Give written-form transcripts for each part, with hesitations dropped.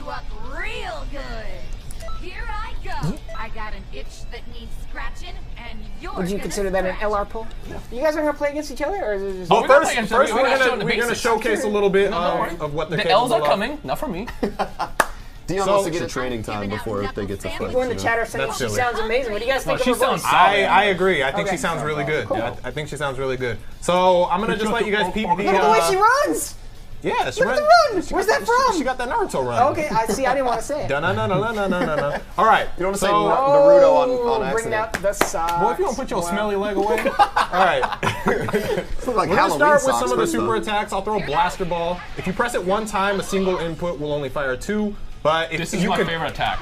up real good. Here I go. I got an itch that needs scratching, and you're Would you consider that an LR pull? You guys are gonna play against each other, or is it just? Well, first we're gonna showcase a little bit of what the L's are coming. Not from me. Dion wants to get a training time before they get to fight. People in the chat are saying she sounds amazing. What do you guys think of her voice? I agree. I think she sounds really good. Cool. Yeah, I think she sounds really good. So I'm gonna just let you guys peep the. Look at the way she runs. Yeah, she Look at the run. Where's that from? She got that Naruto run. Okay, I see. I didn't want to say it. No. All right. You don't want to say Naruto on accident. Bring out the socks. Well, if you don't put your smelly leg away. All right. Like we're gonna start with some of the super attacks. I'll throw a blaster ball. If you press it one time, a single input will only fire 2. But if this is my favorite attack.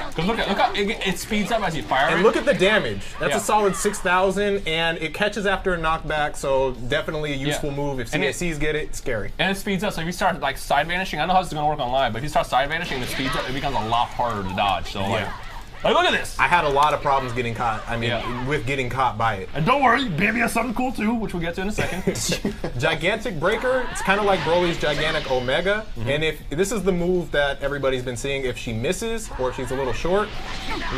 Because look how it speeds up as you fire and look at the damage. That's a solid 6,000, and it catches after a knockback, so definitely a useful move. If CACs get it, scary. And it speeds up, so if you start like side vanishing, I know how this is going to work online, but if you start side vanishing, it speeds up, it becomes a lot harder to dodge. So like look at this. I had a lot of problems getting caught, with getting caught by it. And don't worry, Baby has something cool too, which we'll get to in a second. Gigantic Breaker, it's kind of like Broly's Gigantic Omega, and if this is the move that everybody's been seeing, if she misses or if she's a little short,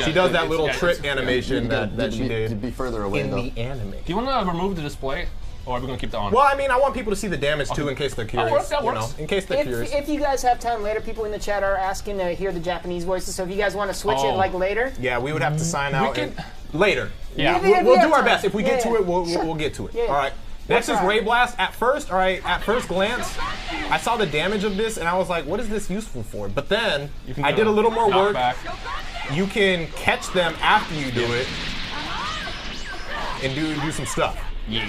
she does that little trip animation that she did. To be further away in the anime. Do you want to remove the display? Or are we going to keep that on? Well, I mean, I want people to see the damage too in case they're curious. That works. In case they're curious. If you guys have time later, people in the chat are asking to hear the Japanese voices, so if you guys want to switch it like later. Yeah, we would have to sign out later. Yeah, we'll do our best. If we get to it, we'll get to it. All right. Next is Ray Blast. At first glance, I saw the damage of this and I was like, what is this useful for? But then I did a little more work. You can catch them after you do it and do some stuff. Yeah.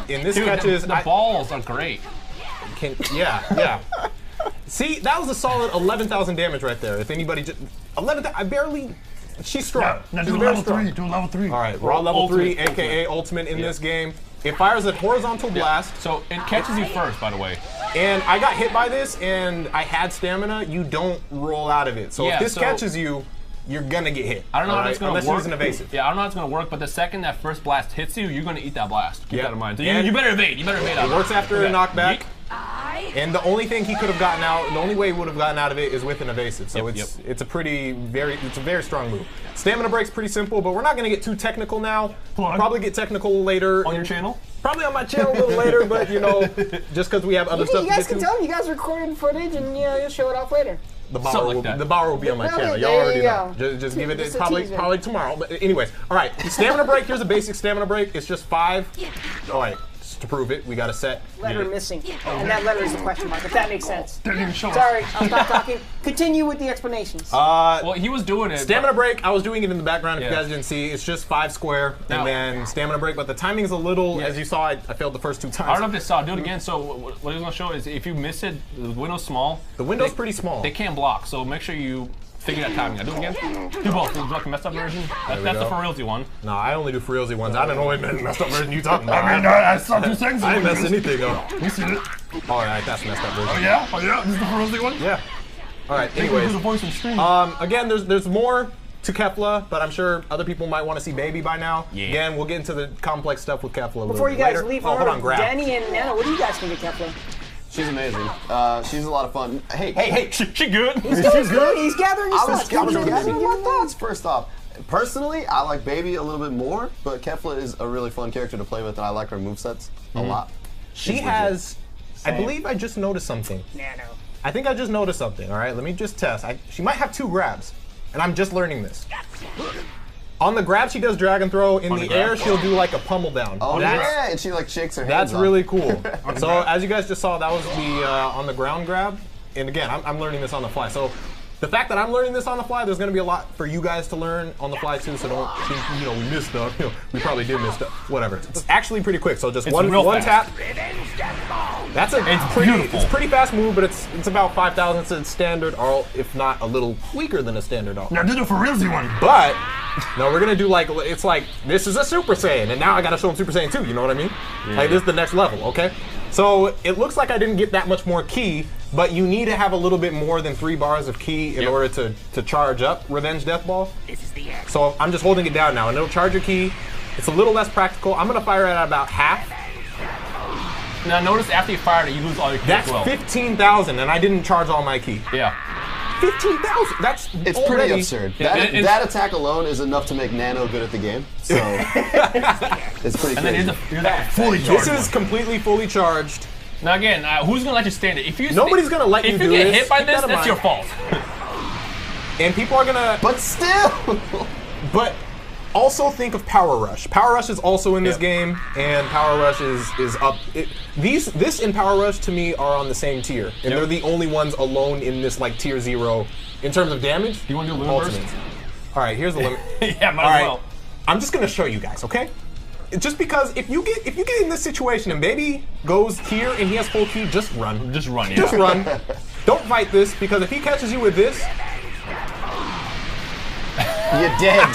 And this catches. The balls are great. Yeah. See, that was a solid 11,000 damage right there. If anybody just 11,000, I barely. She's strong. Now do level 3. Do level 3. All right, raw level 3, aka ultimate in this game. It fires a horizontal blast. So it catches you first, by the way. And I got hit by this, and I had stamina. You don't roll out of it. So if this catches you, you're gonna get hit. I don't know how it's gonna work. Unless it's an evasive. Yeah, I don't know how it's gonna work, but the second that first blast hits you, you're gonna eat that blast. Keep that in mind. So you better evade. You better evade. It works after a knockback. And the only thing he could have gotten out, the only way he would have gotten out of it is with an evasive. So it's a very strong move. Stamina break's pretty simple, but we're not gonna get too technical now. Probably get technical later. On your channel? Probably on my channel a little later, but you know, just because we have other stuff you to guys get can to. tell you guys recording footage and you'll show it off later. The bar will be on my channel. Y'all already know. Just give it probably tomorrow. But anyways, all right. Stamina break. Here's a basic stamina break. It's just 5. All right. To prove it, we got a set. Letter missing, and that letter is a question mark. If that makes sense. Didn't even show Sorry, I'll stop talking. Continue with the explanations. Well, he was doing it. Stamina break. I was doing it in the background. If you guys didn't see, it's just 5 square, and then stamina break. But the timing's a little, as you saw, I failed the first 2 times. I don't know if they saw. Do it again. So what he's gonna show is if you miss it, the window's small. The window's pretty small. They can't block. So make sure you figure that timing out. Do it again. Do both. Do like a messed up version. That's the for realty one. No, I only do for realty ones. I don't know what messed up version you talking about. I mean, I saw 2 seconds. I didn't mess anything up. We see it. All right, that's messed up version. Oh yeah. This is the for realty one. Yeah. All right. Anyways, again, there's more to Kefla, but I'm sure other people might want to see Baby by now. Yeah. Again, we'll get into the complex stuff with Kefla a little bit later. Before you guys leave, hold on, grab. Danny and Nana, what do you guys think of Kefla? She's amazing. She's a lot of fun. Hey, she good. He's good. He's gathering his thoughts. I was gathering my thoughts. First off, personally, I like Baby a little bit more, but Kefla is a really fun character to play with, and I like her movesets a lot. She has, I believe I just noticed something. Nano. I think I just noticed something, all right? Let me just test. She might have 2 grabs, and I'm just learning this. On the grab, she does dragon throw. In the air, she'll do like a pummel down. Oh, yeah, and she like shakes her hands. That's really cool. So as you guys just saw, that was the on the ground grab. And again, I'm learning this on the fly. So the fact that I'm learning this on the fly, there's going to be a lot for you guys to learn on the fly too. So don't think, we missed stuff. We probably did miss stuff. Whatever. It's actually pretty quick. So just one tap. That's it's pretty fast move, but it's about 5,000. It's standard, or if not a little weaker than a standard. Now do the for realty one. But no, we're gonna do it's like this is a Super Saiyan, and now I gotta show him Super Saiyan 2. You know what I mean? Yeah. Like this is the next level. Okay. So it looks like I didn't get that much more ki, but you need to have a little bit more than 3 bars of ki in order to charge up Revenge Death Ball. So I'm just holding it down now, and it'll charge your ki. It's a little less practical. I'm gonna fire it at about half. Now notice after you fire it, you lose all your ki That's as well. 15,000, and I didn't charge all my ki. Yeah. 15,000. That's It's already pretty absurd. Yeah, that attack alone is enough to make Nano good at the game. So it's pretty And then crazy. here's the fully charged. This is completely fully charged. Now again, who's gonna let you stand it? If you Nobody's gonna let you If do you get this. hit by Keep this, that in that's your mind. fault. And people are gonna. But still. But also think of Power Rush. Power Rush is also in this Yep. game, and Power Rush is up. This and Power Rush to me are on the same tier, and Yep. they're the only ones alone in this like tier 0 in terms of damage. Do you want to do a limit burst? Ultimates. All right, here's the limit. Yeah, might All as right, well. I'm just gonna show you guys, okay? Just because if you get in this situation and Baby goes here and he has full ki, just run. Just run, yeah. Just run. Don't fight this because if he catches you with this, You're dead.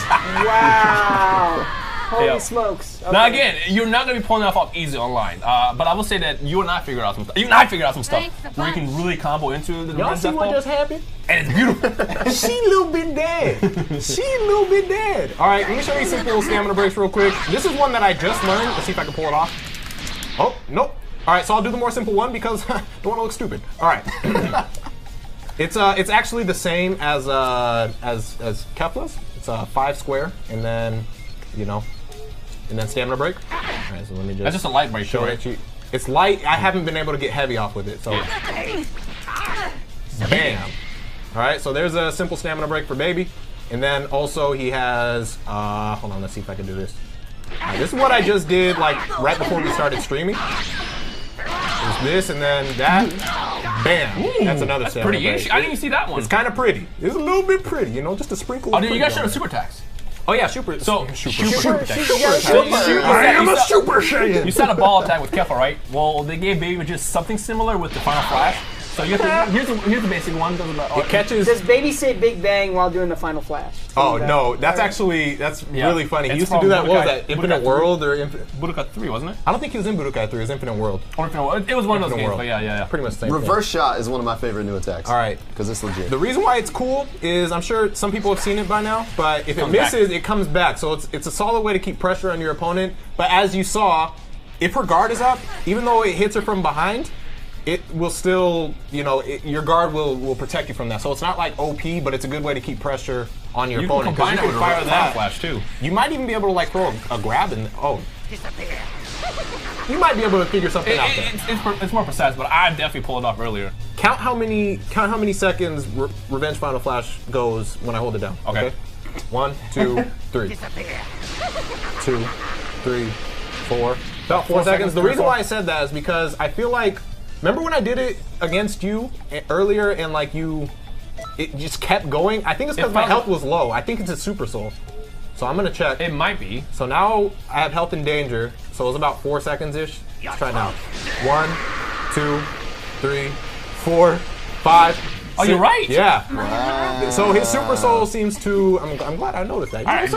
Wow. Holy Yeah. smokes. Okay. Now again, you're not gonna be pulling that off easy online. But I will say that you and I figured out some stuff. You and I figured out some stuff Thanks a where you can really combo into the y'all Red see what Death just Ball, happened? and it's beautiful. She a little bit dead. She a little bit dead. All right, let me show you simple stamina breaks real quick. This is one that I just learned. Let's see if I can pull it off. Oh, nope. All right, so I'll do the more simple one because don't want to look stupid. All right. It's actually the same as Kefla's. It's 5 square, and then and then stamina break. All right, so let me just. That's just a light break, show right? it to you. It's light. I haven't been able to get heavy off with it, so. Bam. All right, so there's a simple stamina break for Baby, and then also he has. Hold on, let's see if I can do this. All right, this is what I just did, like right before we started streaming. There's this, and then that. Bam. That's another That's stamina pretty break. ish. I didn't even see that one. It's kind of pretty. It's a little bit pretty, just a sprinkle. Oh, of dude, you pretty guys show on the it. super attacks. Oh yeah, super. So, super. Super I am a Super Saiyan. You said a ball attack with Kefla, right? Well, they gave Baby just something similar with the Final Flash. So you have to, here's the basic one. It catches. Does Baby say Big Bang while doing the final flash? Oh no, that's really funny. He It's used to do from that. What was Budokai- that? Infinite Budokai World or Infinite? Budokai 3, wasn't it? I don't think he was in Budokai 3. It was Infinite World. Or it was one of those Infinite games, World. but yeah. Pretty much the same. Reverse shot is one of my favorite new attacks. All right. Because it's legit. The reason why it's cool is I'm sure some people have seen it by now, but if it Comes back. misses, it comes back. So it's a solid way to keep pressure on your opponent. But as you saw, if her guard is up, even though it hits her from behind, it will still, your guard will protect you from that. So it's not like OP, but it's a good way to keep pressure on your You can opponent. 'cause combine it you with can a fire Final that. Flash too. You might even be able to like throw a grab and you might be able to figure something out there. It's more precise, but I definitely pulled it off earlier. Count how many seconds Revenge Final Flash goes when I hold it down. Okay. 1, 2, 3. 2, 3, 4. About 4 seconds. The reason why I said that is because I feel like, remember when I did it against you earlier and like it just kept going? I think it's because my health was low. I think it's a Super Soul. So I'm gonna check. It might be. So now I have health in danger. So it was about 4 seconds-ish. Let's try it now. 1, 2, 3, 4, 5. Oh, you're right. Yeah. Wow. So his Super Soul seems to. I'm glad I noticed that. I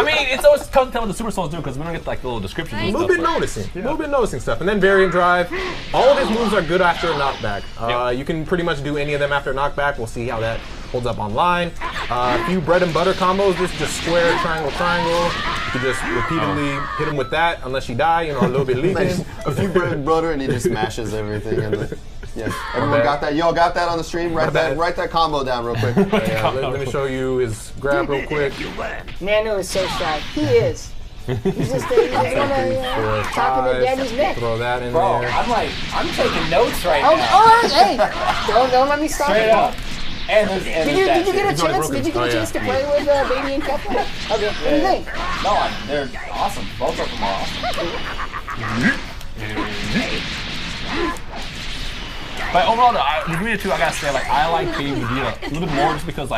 mean, it's always tough to tell what the Super Souls do because we don't get like the little descriptions and A little stuff. bit but- noticing. A little bit noticing stuff. And then Variant Drive. All of his moves are good after a knockback. Yep. You can pretty much do any of them after a knockback. We'll see how that holds up online. A few bread and butter combos. This is just square, triangle, triangle. You can just repeatedly hit him with that unless you die. A little bit leaking. A few bread and butter, and he just smashes everything. Yeah, everyone got that. Y'all got that on the stream. Write that combo down real quick. Yeah, let me show you his grab real quick. Nano is so shy. He is. He's just he's one of talking to Daddy's neck. Throw that in Bro, there. I'm taking notes right Oh, now. oh, hey! Don't let me stop Straight you. up. And there's Did you get a It's already chance? broken. Did you get Oh, a yeah. chance to play with Baby and Kefla? Okay, what do you think? No, they're awesome. Both of them are awesome. But overall, between the two, I gotta say, I like Baby Vegeta a little bit more just because,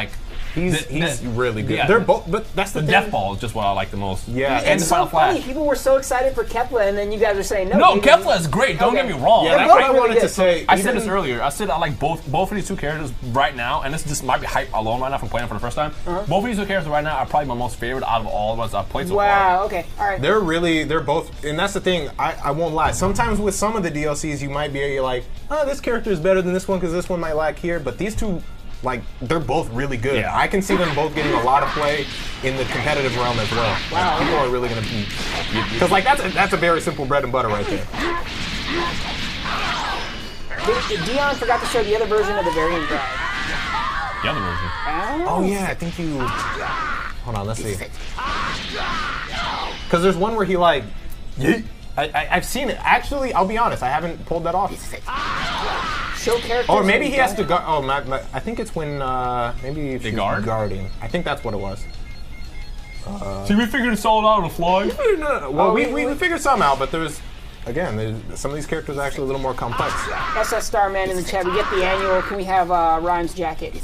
He's really good. yeah. They're both, but that's the the thing. Death Ball is just what I like the most. Yeah, and It's the so Final funny. Flash. People were so excited for Kefla, and then you guys are saying no. No, Baby- Kefla is great. Don't Okay. get me wrong. Yeah, They're that's both what I really wanted good. to say. I said this earlier. I said I like both of these two characters right now, and this just might be hype alone right now from playing for the first time. Both of these two characters right now are probably my most favorite out of all the ones I've played so far. Wow. Okay. All right. They're both, and that's the thing. I won't lie. Sometimes with some of the DLCs, you might be like, oh, this character is better than this one because this one might lack here. But these two, they're both really good. Yeah. I can see them both getting a lot of play in the competitive realm as well. Wow. People are really gonna be, because that's a very simple bread and butter right there. Dion forgot to show the other version of the variant drive. The other version. Oh yeah, I think you. Hold on, let's see. Because there's one where he like. Yeet. I've seen it. Actually, I'll be honest, I haven't pulled that off. Show characters. Or maybe he has to go. Oh, I think it's when maybe if They she's guard? guarding. I think that's what it was. See, we figured it all out on the fly. Well, we figured some out, but there's some of these characters are actually a little more complex. SS Starman in the chat. We get the annual. Can we have Rhymes jacket?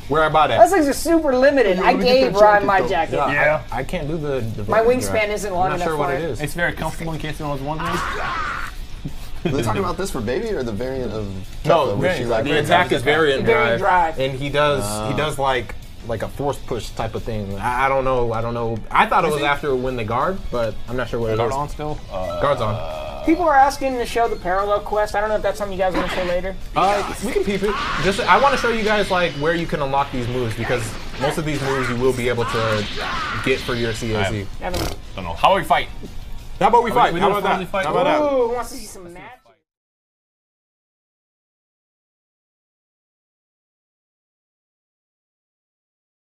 Where I bought it. Those things are super limited. I gave Rhyme my jacket. Yeah. I can't do the My wingspan isn't long I'm not enough sure what for it it. is. It's very comfortable in case you was wondering. Are they talking about this for Baby or the variant of No, Kefla, where she, like, the attack is variant Variant drive. and he does like a force push type of thing. I don't know. I thought it was after when they guard, but I'm not sure what it Guard is. on still? Guard's on. People are asking to show the parallel quest. I don't know if that's something you guys want to show later. We can peep it. I want to show you guys like where you can unlock these moves because most of these moves you will be able to get for your CAZ. Never mind. Don't know. How about we fight? How about we fight? we How do a about friendly that? fight? How about that? Ooh, who wants to see some match?